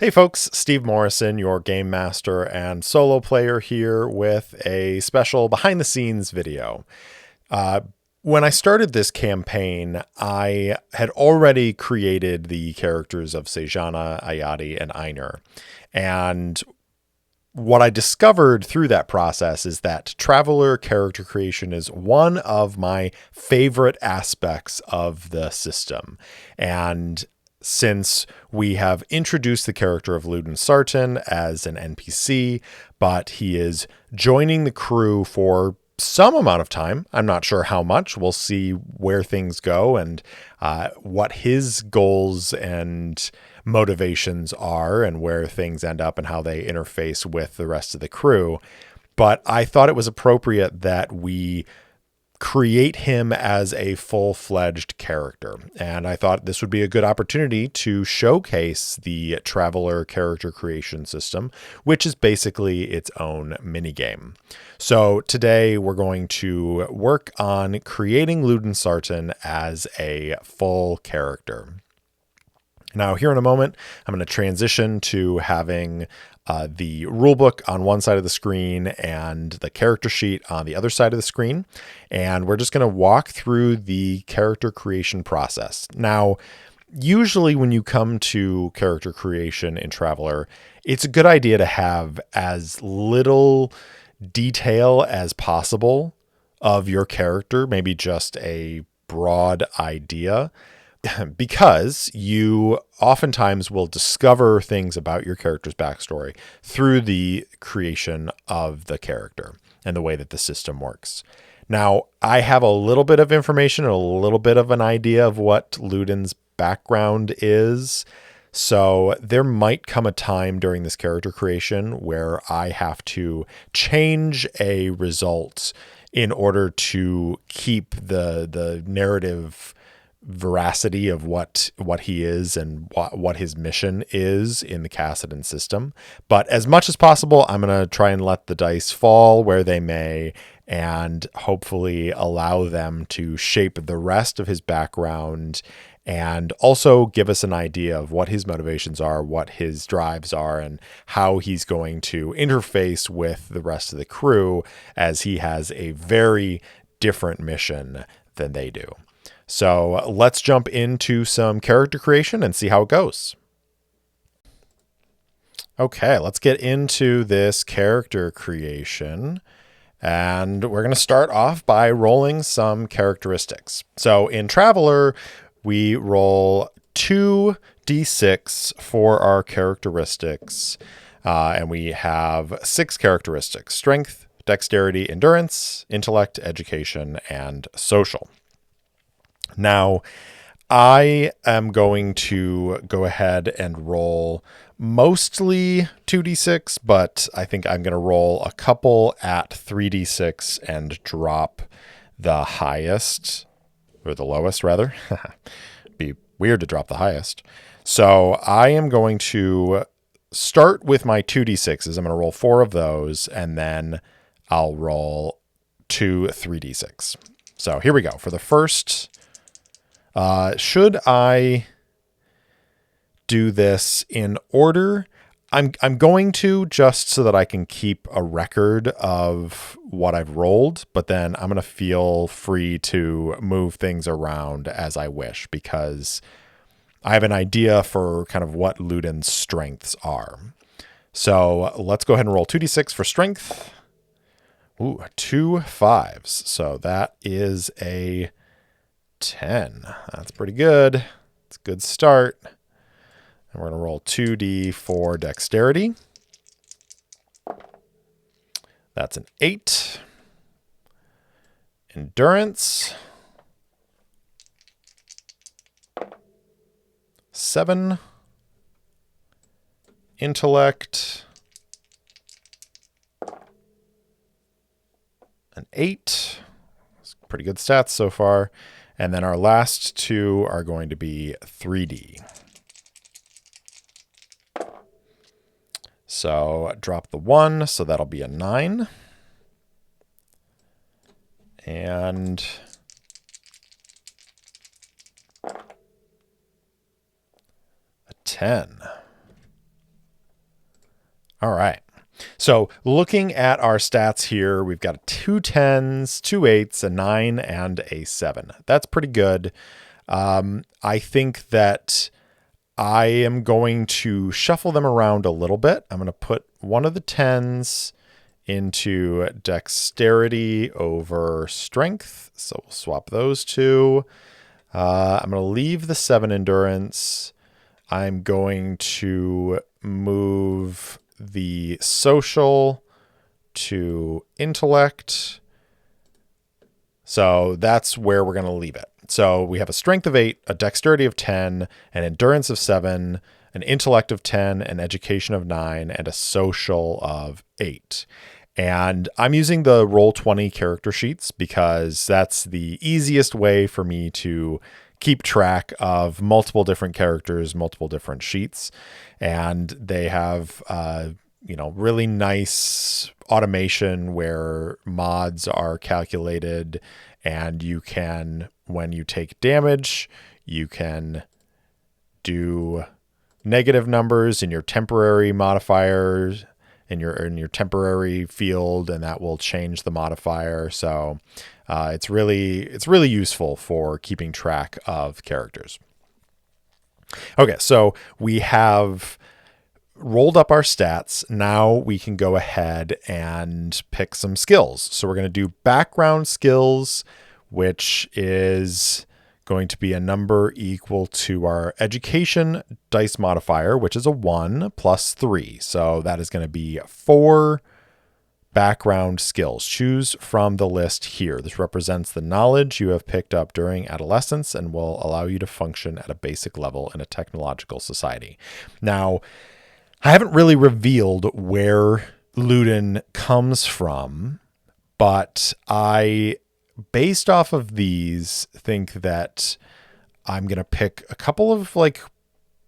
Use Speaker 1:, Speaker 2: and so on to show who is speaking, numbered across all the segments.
Speaker 1: Hey folks, Steve Morrison, your game master and solo player here with a special behind the scenes video. Uh, when I started this campaign, I had already created the characters of Sejana, Ayati, and Einar. And what I discovered through that process is that Traveler character creation is one of my favorite aspects of the system. And since we have introduced the character of Luden Sarten as an NPC, but he is joining the crew for some amount of time. I'm not sure how much. We'll see where things go and what his goals and motivations are and where things end up and how they interface with the rest of the crew. But I thought it was appropriate that we create him as a full-fledged character. And I thought this would be a good opportunity to showcase the Traveler character creation system, which is basically its own minigame. So today we're going to work on creating Luden Sarten as a full character. Now, here in a moment, I'm going to transition to having the rulebook on one side of the screen and the character sheet on the other side of the screen. And we're just going to walk through the character creation process. Now, usually when you come to character creation in Traveler, it's a good idea to have as little detail as possible of your character, maybe just a broad idea, because you oftentimes will discover things about your character's backstory through the creation of the character and the way that the system works. Now, I have a little bit of information and a little bit of an idea of what Luden's background is. So there might come a time during this character creation where I have to change a result in order to keep the narrative veracity of what he is and what his mission is in the Cassidon system. But as much as possible, I'm going to try and let the dice fall where they may and hopefully allow them to shape the rest of his background and also give us an idea of what his motivations are, what his drives are, and how he's going to interface with the rest of the crew, as he has a very different mission than they do. So let's jump into some character creation and see how it goes. Okay, let's get into this character creation. And we're going to start off by rolling some characteristics. So in Traveler, we roll 2d6 for our characteristics. And we have 6 characteristics: strength, dexterity, endurance, intellect, education, and social. Now, I am going to go ahead and roll mostly 2d6, but I think I'm going to roll a couple at 3d6 and drop the highest, or the lowest rather. Be weird to drop the highest. So I am going to start with my 2d6s. I'm going to roll 4 of those, and then I'll roll 2 3d6. So here we go. For the first... should I do this in order? I'm going to, just so that I can keep a record of what I've rolled, but then I'm going to feel free to move things around as I wish, because I have an idea for kind of what Luden's strengths are. So let's go ahead and roll 2d6 for strength. Ooh, 2 5s. So that is a 10. That's pretty good. It's a good start. And we're going to roll 2d for dexterity. That's an 8. Endurance. 7. Intellect. An 8. That's pretty good stats so far. And then our last 2 are going to be 3D. So drop the 1, so that'll be a 9. And a 10. All right. So looking at our stats here, we've got 2 10s, 2 8s, a 9, and a 7. That's pretty good. I think that I am going to shuffle them around a little bit. I'm going to put one of the 10s into dexterity over strength. So we'll swap those two. I'm going to leave the 7 endurance. I'm going to move the social to intellect. So that's where we're going to leave it. So we have a strength of 8, a dexterity of 10, an endurance of 7, an intellect of 10, an education of 9, and a social of 8. And I'm using the Roll20 character sheets because that's the easiest way for me to keep track of multiple different characters, multiple different sheets. And they have, really nice automation where mods are calculated, and you can, when you take damage, you can do negative numbers in your temporary modifiers in your temporary field, and that will change the modifier. So it's really useful for keeping track of characters. Okay, so we have rolled up our stats. Now we can go ahead and pick some skills. So we're going to do background skills, which is going to be a number equal to our education dice modifier, which is a 1 plus 3. So that is going to be 4 background skills. Choose from the list here. This represents the knowledge you have picked up during adolescence and will allow you to function at a basic level in a technological society. Now, I haven't really revealed where Luden comes from, but based off of these, think that I'm going to pick a couple of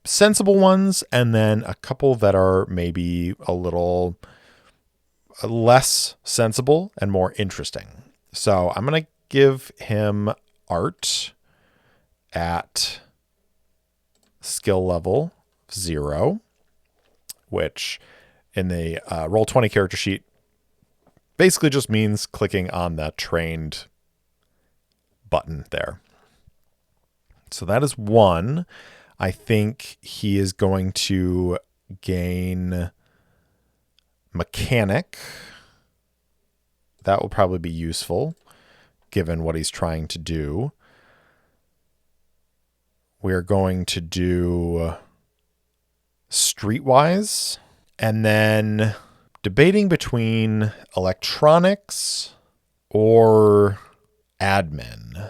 Speaker 1: sensible ones and then a couple that are maybe a little less sensible and more interesting. So I'm going to give him art at skill level 0, which in the Roll20 character sheet basically just means clicking on that trained button there. So that is 1. I think he is going to gain mechanic. That will probably be useful given what he's trying to do. We're going to do streetwise, and then debating between electronics or admin.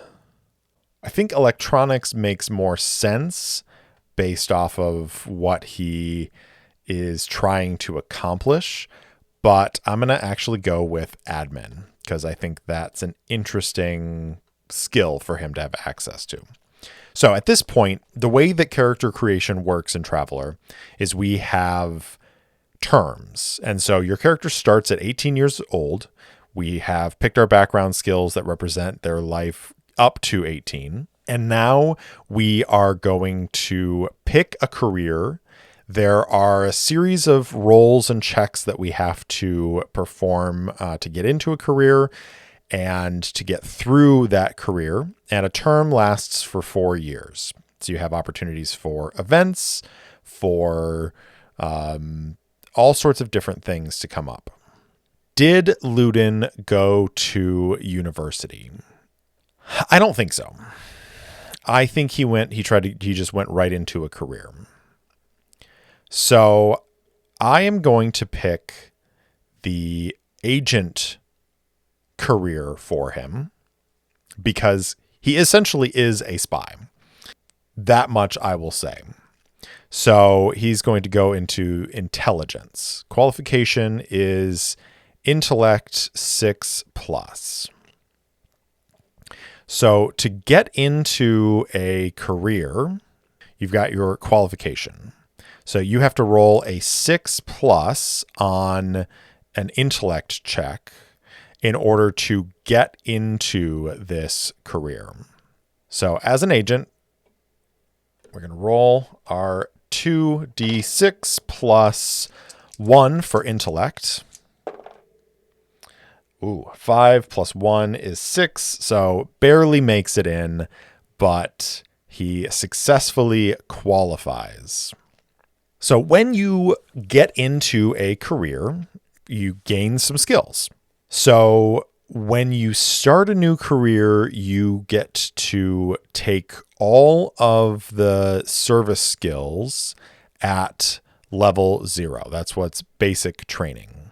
Speaker 1: I think electronics makes more sense based off of what he is trying to accomplish, but I'm going to actually go with admin because I think that's an interesting skill for him to have access to. So at this point, the way that character creation works in Traveler is we have terms. And so your character starts at 18 years old. We have picked our background skills that represent their life up to 18. And now we are going to pick a career. There are a series of roles and checks that we have to perform to get into a career and to get through that career. And a term lasts for 4 years. So you have opportunities for events, for all sorts of different things to come up. Did Luden go to university? I don't think so. I think he just went right into a career. So I am going to pick the agent career for him because he essentially is a spy. That much I will say. So he's going to go into intelligence. Qualification is intellect 6+. So to get into a career, you've got your qualification. So you have to roll a 6+ on an intellect check in order to get into this career. So as an agent, we're going to roll our 2d6 plus 1 for intellect. Ooh, 5 plus 1 is 6, so barely makes it in, but he successfully qualifies. So when you get into a career, you gain some skills. So when you start a new career, you get to take all of the service skills at level 0. That's what's basic training.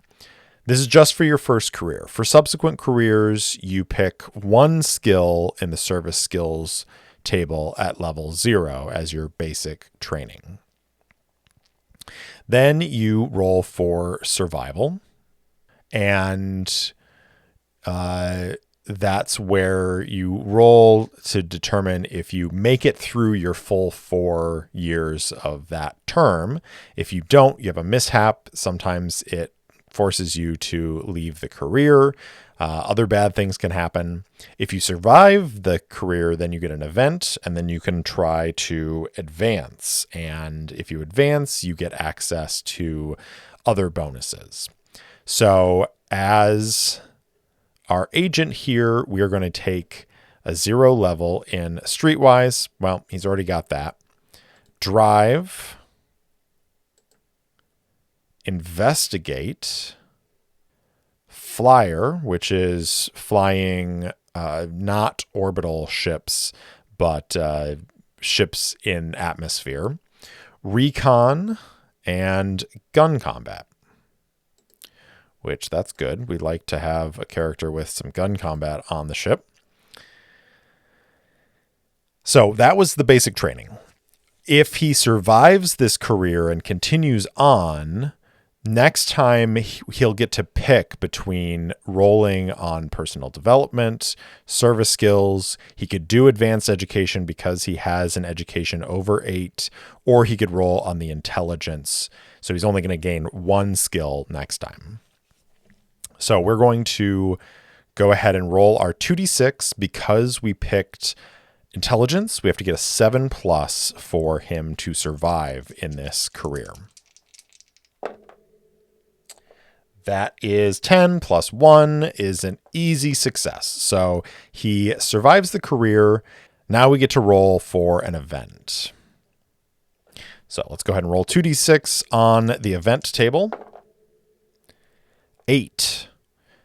Speaker 1: This is just for your first career. For subsequent careers, you pick one skill in the service skills table at level 0 as your basic training. Then you roll for survival, and that's where you roll to determine if you make it through your full 4 years of that term. If you don't, you have a mishap. Sometimes it forces you to leave the career. Other bad things can happen. If you survive the career, then you get an event, and then you can try to advance. And if you advance, you get access to other bonuses. So as our agent here, we are going to take a 0 level in Streetwise. Well, he's already got that. Drive. Investigate. Flyer, which is flying not orbital ships, but ships in atmosphere. Recon and gun combat, which that's good. We like to have a character with some gun combat on the ship. So that was the basic training. If he survives this career and continues on, next time he'll get to pick between rolling on personal development, service skills. He could do advanced education because he has an education over 8, or he could roll on the intelligence. So he's only going to gain 1 skill next time. So we're going to go ahead and roll our 2d6 because we picked intelligence. We have to get a 7+ for him to survive in this career. That is 10 plus 1 is an easy success. So he survives the career. Now we get to roll for an event. So let's go ahead and roll 2d6 on the event table. 8.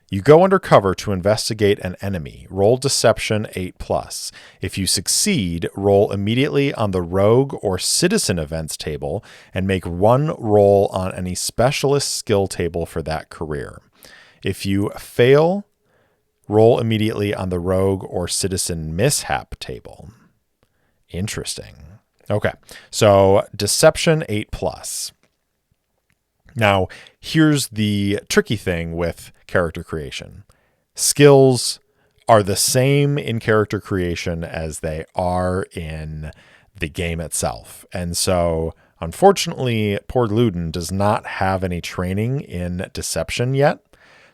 Speaker 1: You go undercover to investigate an enemy. Roll deception 8+. If you succeed, roll immediately on the rogue or citizen events table and make 1 roll on any specialist skill table for that career. If you fail, roll immediately on the rogue or citizen mishap table. Interesting. Okay, so deception 8+. Now, here's the tricky thing with character creation. Skills are the same in character creation as they are in the game itself. And so, unfortunately, poor Luden does not have any training in deception yet.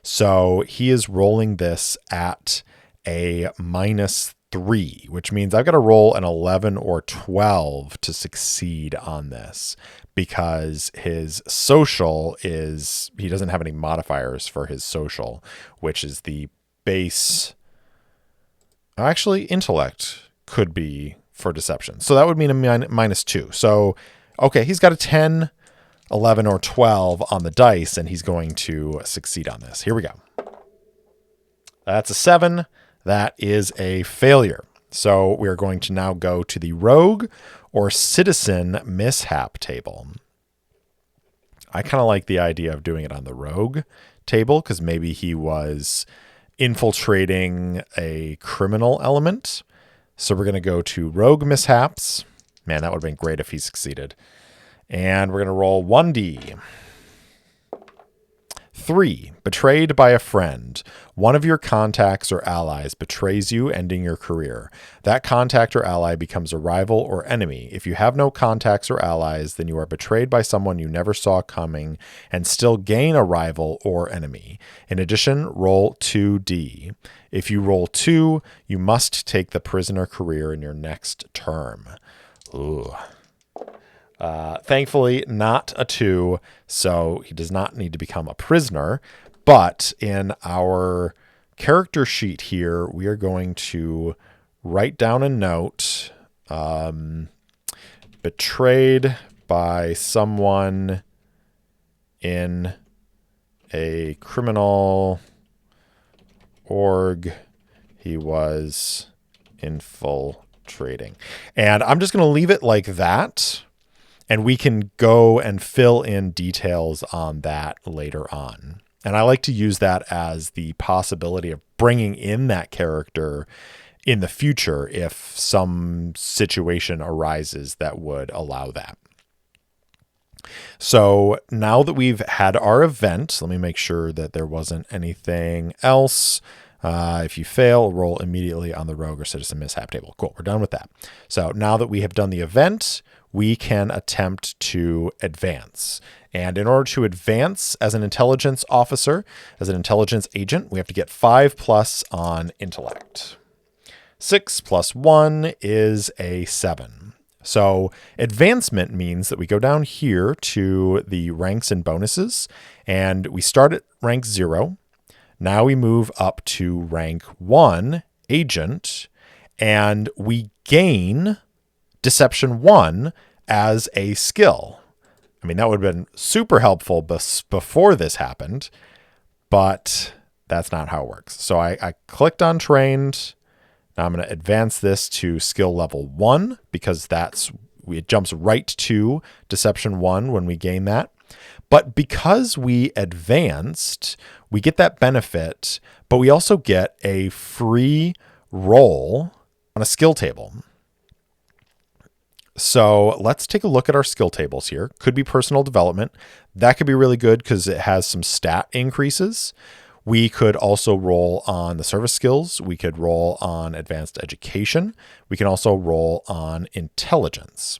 Speaker 1: So he is rolling this at a -3, which means I've got to roll an 11 or 12 to succeed on this, because his social is, he doesn't have any modifiers for his social, which is the base. Actually, intellect could be for deception. So that would mean a -2. So, okay, he's got a 10, 11, or 12 on the dice, and he's going to succeed on this. Here we go. That's a 7. That is a failure. So we are going to now go to the rogue or citizen mishap table. I kind of like the idea of doing it on the rogue table because maybe he was infiltrating a criminal element. So we're going to go to rogue mishaps. Man, that would have been great if he succeeded. And we're going to roll 1d. 3, betrayed by a friend. One of your contacts or allies betrays you, ending your career. That contact or ally becomes a rival or enemy. If you have no contacts or allies, then you are betrayed by someone you never saw coming and still gain a rival or enemy. In addition, roll 2d. If you roll 2, you must take the prisoner career in your next term. Ooh. Thankfully, not a 2, so he does not need to become a prisoner. But in our character sheet here, we are going to write down a note. Betrayed by someone in a criminal org he was infiltrating. And I'm just going to leave it like that. And we can go and fill in details on that later on. And I like to use that as the possibility of bringing in that character in the future if some situation arises that would allow that. So now that we've had our event, let me make sure that there wasn't anything else. If you fail, roll immediately on the rogue or citizen mishap table. Cool, we're done with that. So now that we have done the event, we can attempt to advance. And in order to advance as an intelligence officer, as an intelligence agent, we have to get 5+ on intellect. 6 + 1 is a 7. So advancement means that we go down here to the ranks and bonuses, and we start at rank 0. Now we move up to rank 1, agent, and we gain Deception 1 as a skill. I mean, that would have been super helpful before this happened, but that's not how it works. So I clicked on trained. Now I'm going to advance this to skill level 1 because it jumps right to Deception 1 when we gain that. But because we advanced, we get that benefit, but we also get a free roll on a skill table. So let's take a look at our skill tables here. Could be personal development. That could be really good because it has some stat increases. We could also roll on the service skills. We could roll on advanced education. We can also roll on intelligence.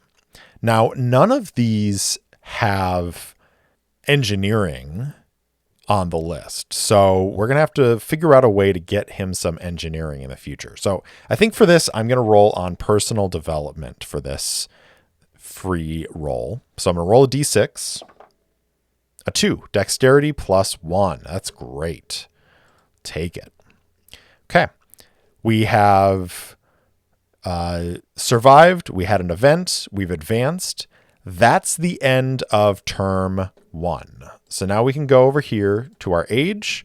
Speaker 1: Now, none of these have engineering on the list. So we're going to have to figure out a way to get him some engineering in the future. So I think for this, I'm going to roll on personal development for this free roll. So I'm going to roll a d6, a 2, dexterity +1. That's great. Take it. Okay. We have survived. We had an event. We've advanced. That's the end of term 1. So now we can go over here to our age.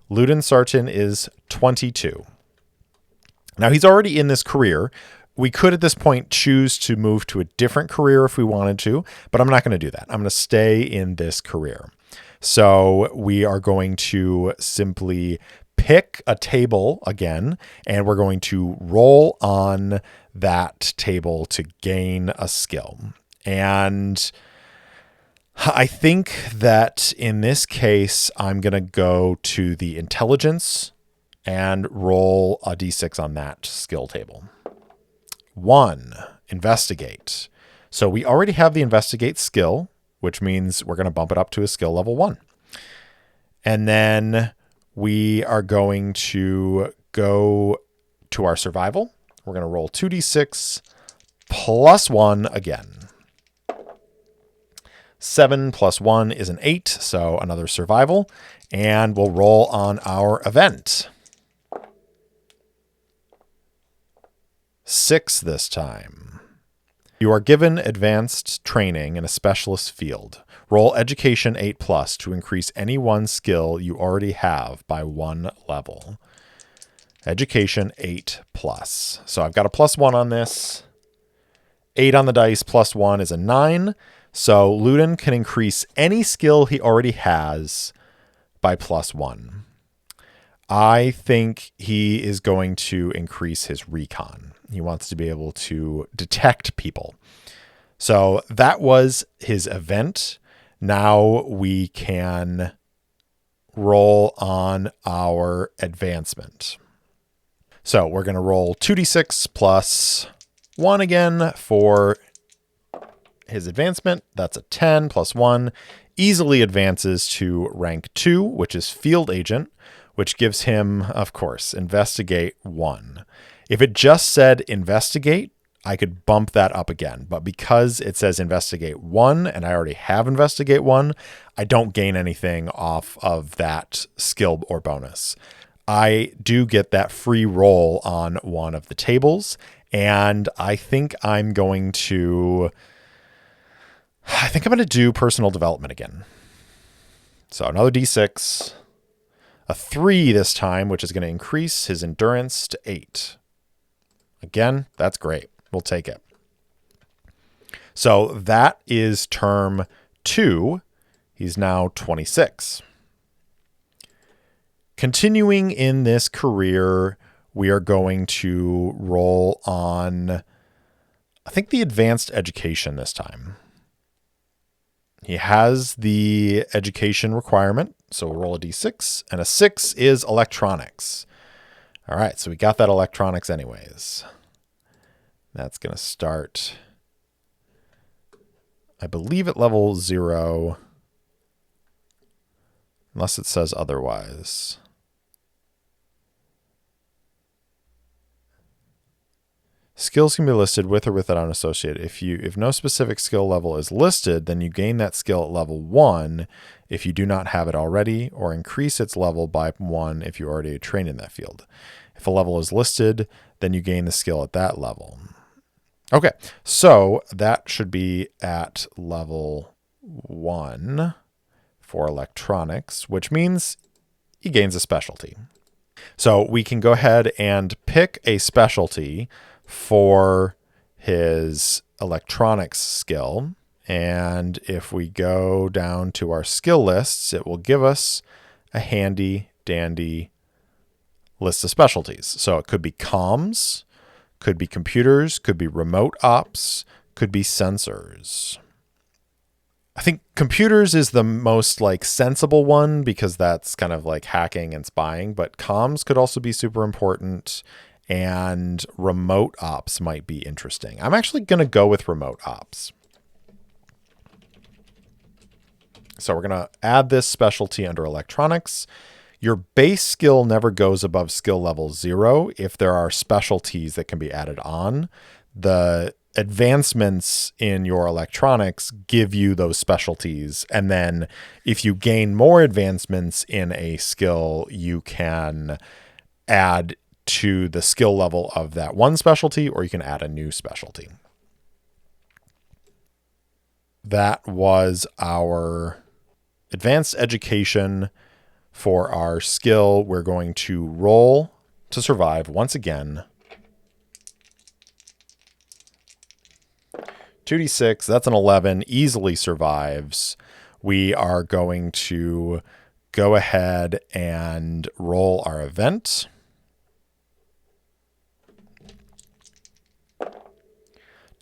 Speaker 1: Luden Sarten is 22. Now he's already in this career. We could at this point choose to move to a different career if we wanted to, but I'm not going to do that. I'm going to stay in this career. So we are going to simply pick a table again, and we're going to roll on that table to gain a skill. And I think that in this case, I'm going to go to the intelligence and roll a d6 on that skill table. 1, investigate. So we already have the investigate skill, which means we're going to bump it up to a skill level 1. And then we are going to go to our survival. We're going to roll 2d6 +1 again. 7 + 1 is an 8, so another survival. And we'll roll on our event. 6 this time. You are given advanced training in a specialist field. Roll education 8+ to increase any one skill you already have by 1 level. Education 8+. So I've got a +1 on this. 8 on the dice +1 is a 9. So Luden can increase any skill he already has by +1. I think he is going to increase his recon. He wants to be able to detect people. So that was his event. Now we can roll on our advancement. So we're going to roll 2d6 +1 again for his advancement. That's a 10 +1. Easily advances to rank 2, which is field agent, which gives him, of course, investigate 1. If it just said investigate, I could bump that up again. But because it says investigate 1 and I already have investigate 1, I don't gain anything off of that skill or bonus. I do get that free roll on one of the tables, and I think I'm going to do personal development again. So another D6, a 3 this time, which is going to increase his endurance to 8. Again, that's great. We'll take it. So that is term 2. He's now 26. Continuing in this career, we are going to roll on, I think, the advanced education this time. He has the education requirement, so we'll roll a D6, and a 6 is electronics. All right, so we got that electronics anyways. That's going to start, I believe, at level 0, unless it says otherwise. Skills can be listed with or without unassociated. If no specific skill level is listed, then you gain that skill at level 1 if you do not have it already, or increase its level by 1 if you already trained in that field. If a level is listed, then you gain the skill at that level. Okay, so that should be at level 1 for electronics, which means he gains a specialty. So we can go ahead and pick a specialty for his electronics skill. And if we go down to our skill lists, it will give us a handy dandy list of specialties. So it could be comms, could be computers, could be remote ops, could be sensors. I think computers is the most sensible one because that's kind of like hacking and spying, but comms could also be super important, and remote ops might be interesting. I'm actually going to go with remote ops. So we're going to add this specialty under electronics. Your base skill never goes above skill level 0 if there are specialties that can be added on. The advancements in your electronics give you those specialties. And then if you gain more advancements in a skill, you can add to the skill level of that one specialty, or you can add a new specialty. That was our advanced education. For our skill, we're going to roll to survive once again. 2d6, that's an 11, easily survives. We are going to go ahead and roll our event.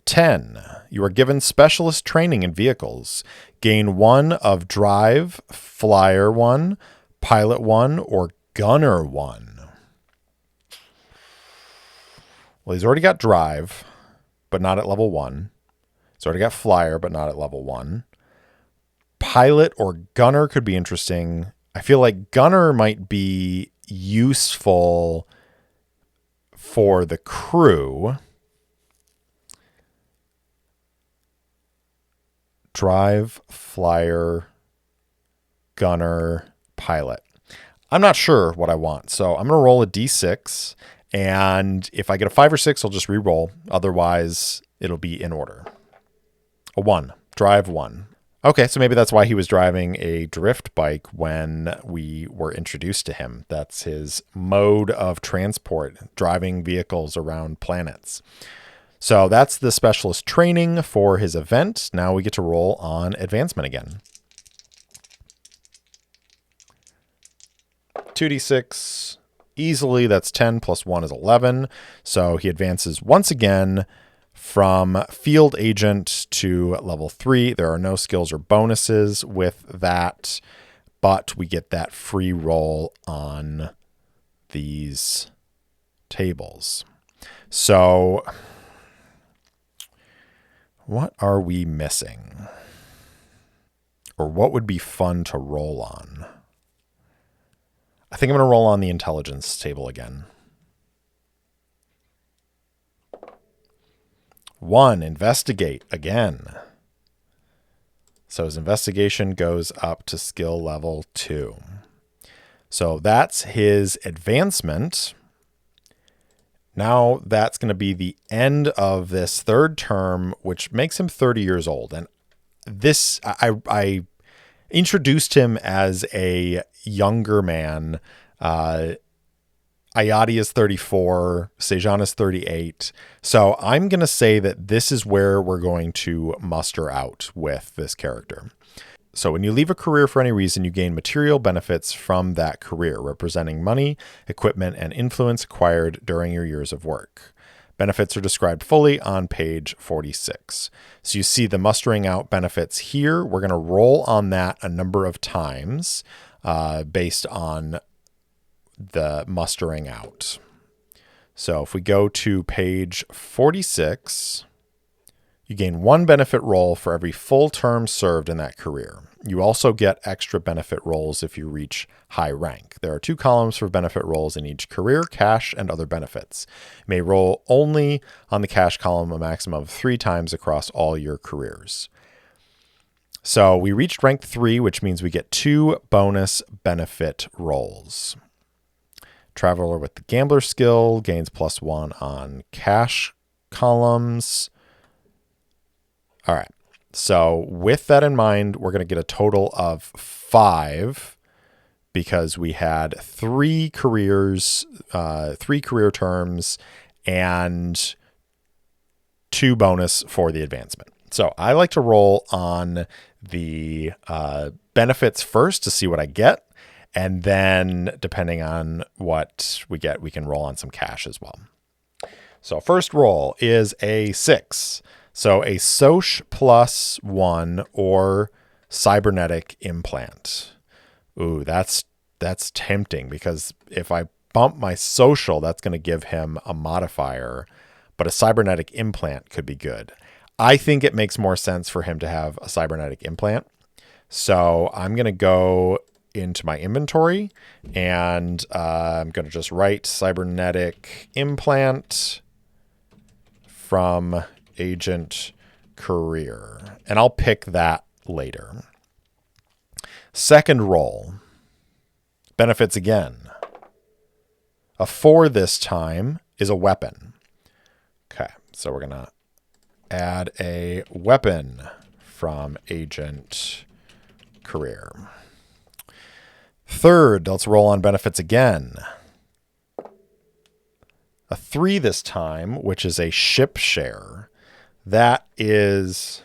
Speaker 1: Ten, you are given specialist training in vehicles. Gain 1 of drive, flyer 1, pilot 1, or gunner 1. Well, he's already got drive, but not at level 1. He's already got flyer, but not at level 1. Pilot or gunner could be interesting. I feel like gunner might be useful for the crew. Drive, flyer, gunner, pilot. I'm not sure what I want, so I'm going to roll a d6, and if I get a 5 or 6, I'll just re-roll. Otherwise, it'll be in order. A 1. Drive 1. Okay, so maybe that's why he was driving a drift bike when we were introduced to him. That's his mode of transport, driving vehicles around planets. So that's the specialist training for his event. Now we get to roll on advancement again. 2d6, easily, that's 10 plus 1 is 11. So he advances once again from field agent to level 3. There are no skills or bonuses with that, but we get that free roll on these tables. So what are we missing? Or what would be fun to roll on? I think I'm going to roll on the intelligence table again. 1, investigate again. So his investigation goes up to skill level 2. So that's his advancement. Now that's going to be the end of this third term, which makes him 30 years old. And this, I introduced him as a younger man. Ayadi is 34, Sejan is 38. So I'm going to say that this is where we're going to muster out with this character. So when you leave a career for any reason, you gain material benefits from that career, representing money, equipment, and influence acquired during your years of work. Benefits are described fully on page 46. So you see the mustering out benefits here. We're going to roll on that a number of times based on the mustering out. So if we go to page 46, you gain 1 benefit roll for every full term served in that career. You also get extra benefit rolls if you reach high rank. There are 2 columns for benefit rolls in each career: cash and other benefits. You may roll only on the cash column a maximum of 3 times across all your careers. So we reached rank 3, which means we get 2 bonus benefit rolls. Traveler with the gambler skill gains +1 on cash columns. All right. So with that in mind, we're going to get a total of 5 because we had 3 careers, 3 career terms, and 2 bonus for the advancement. So I like to roll on the benefits first to see what I get. And then depending on what we get, we can roll on some cash as well. So first roll is a 6. So a Soch +1 or cybernetic implant. Ooh, that's tempting because if I bump my social, that's going to give him a modifier, but a cybernetic implant could be good. I think it makes more sense for him to have a cybernetic implant. So I'm going to go into my inventory and I'm going to just write cybernetic implant from agent career, and I'll pick that later. Second roll, benefits again. A 4 this time is a weapon. Okay, so we're going to add a weapon from agent career. Third, let's roll on benefits again. A 3 this time, which is a ship share. That is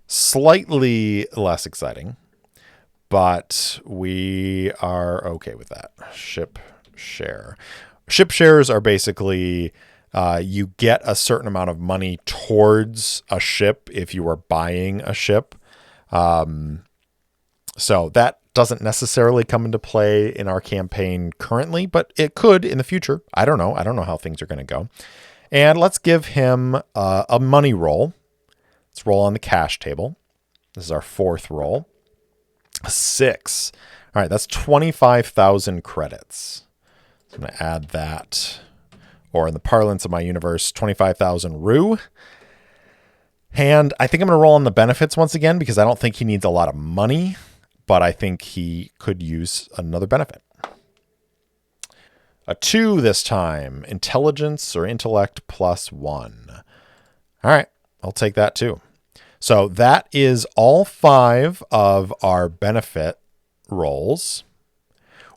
Speaker 1: slightly less exciting, but we are okay with that. Ship share. Ship shares are basically you get a certain amount of money towards a ship if you are buying a ship. So that doesn't necessarily come into play in our campaign currently, but it could in the future. I don't know. I don't know how things are going to go. And let's give him a money roll. Let's roll on the cash table. This is our 4th roll. A 6. All right, that's 25,000 credits. So I'm going to add that, or in the parlance of my universe, 25,000 rue. And I think I'm going to roll on the benefits once again because I don't think he needs a lot of money, but I think he could use another benefit. A 2 this time, intelligence or intellect +1. All right, I'll take that too. So that is all 5 of our benefit rolls.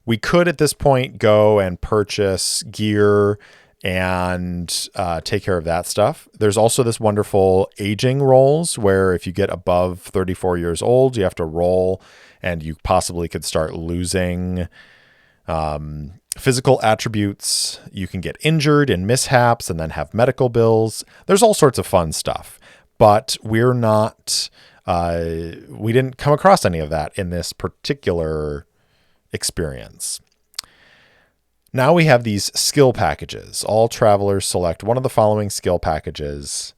Speaker 1: We could at this point go and purchase gear and take care of that stuff. There's also this wonderful aging rolls where if you get above 34 years old, you have to roll and you possibly could start losing physical attributes. You can get injured in mishaps and then have medical bills. There's all sorts of fun stuff, but we're not, we didn't come across any of that in this particular experience. Now we have these skill packages. All travelers select one of the following skill packages.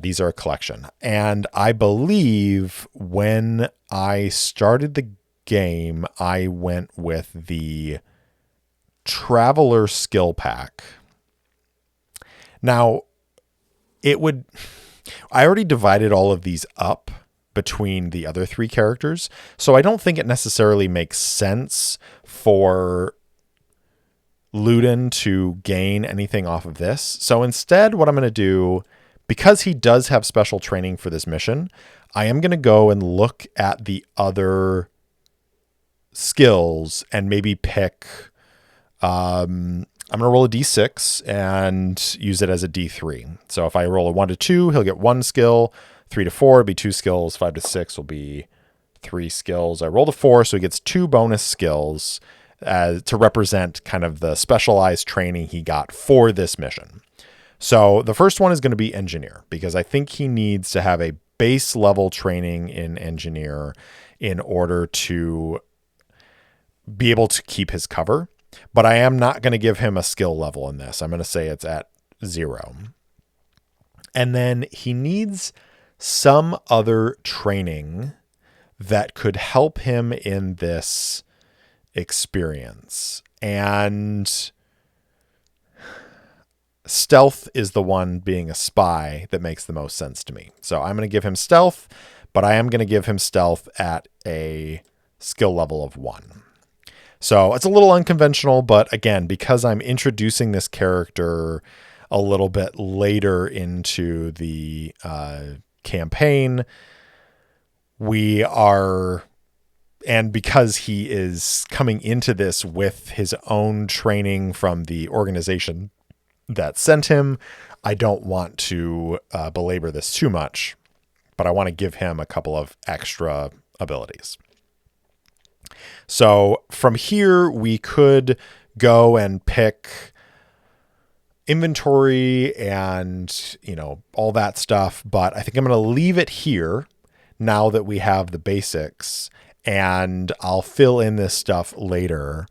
Speaker 1: These are a collection. And I believe when I started the game, I went with the Traveler skill pack. Now, I already divided all of these up between the other three characters, so I don't think it necessarily makes sense for Luden to gain anything off of this. So instead, what I'm going to do, because he does have special training for this mission, I am going to go and look at the other skills and maybe pick, I'm going to roll a d6 and use it as a d3. So if I roll a 1 to 2, he'll get 1 skill. 3 to 4 will be 2 skills. 5 to 6 will be 3 skills. I rolled a 4, so he gets 2 bonus skills to represent kind of the specialized training he got for this mission. So the first one is going to be engineer, because I think he needs to have a base level training in engineer in order to be able to keep his cover. But I am not going to give him a skill level in this. I'm going to say it's at 0. And then he needs some other training that could help him in this experience. And stealth is the one, being a spy, that makes the most sense to me. So I'm going to give him stealth, but I am going to give him stealth at a skill level of 1. So it's a little unconventional, but again, because I'm introducing this character a little bit later into the campaign, and because he is coming into this with his own training from the organization that sent him, I don't want to belabor this too much, but I want to give him a couple of extra abilities. So from here, we could go and pick inventory and, all that stuff, but I think I'm going to leave it here now that we have the basics, and I'll fill in this stuff later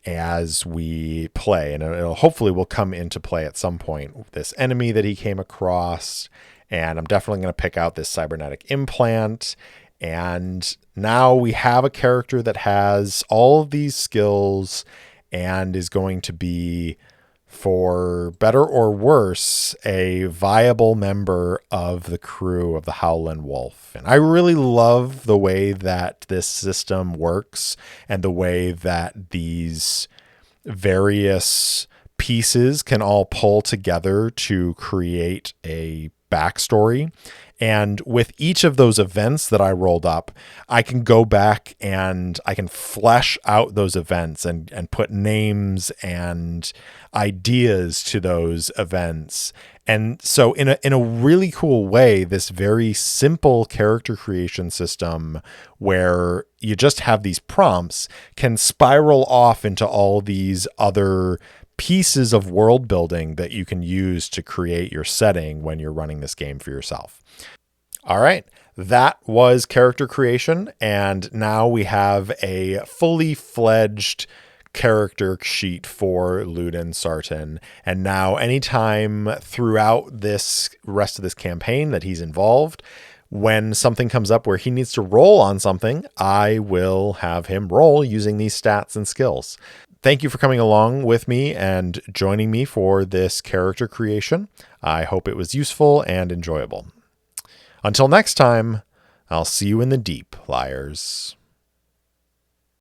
Speaker 1: as we play, and it'll hopefully will come into play at some point. This enemy that he came across, and I'm definitely going to pick out this cybernetic implant. And now we have a character that has all of these skills and is going to be, for better or worse, a viable member of the crew of the Howlin Wolf. And I really love the way that this system works and the way that these various pieces can all pull together to create a backstory. And with each of those events that I rolled up, I can go back and I can flesh out those events and put names and ideas to those events. And so in a really cool way, this very simple character creation system where you just have these prompts can spiral off into all these other pieces of world building that you can use to create your setting when you're running this game for yourself. All right, that was character creation, and now we have a fully fledged character sheet for Luden Sarten. And now anytime throughout this rest of this campaign that he's involved, when something comes up where he needs to roll on something, I will have him roll using these stats and skills. Thank you for coming along with me and joining me for this character creation. I hope it was useful and enjoyable. Until next time, I'll see you in the deep, liars.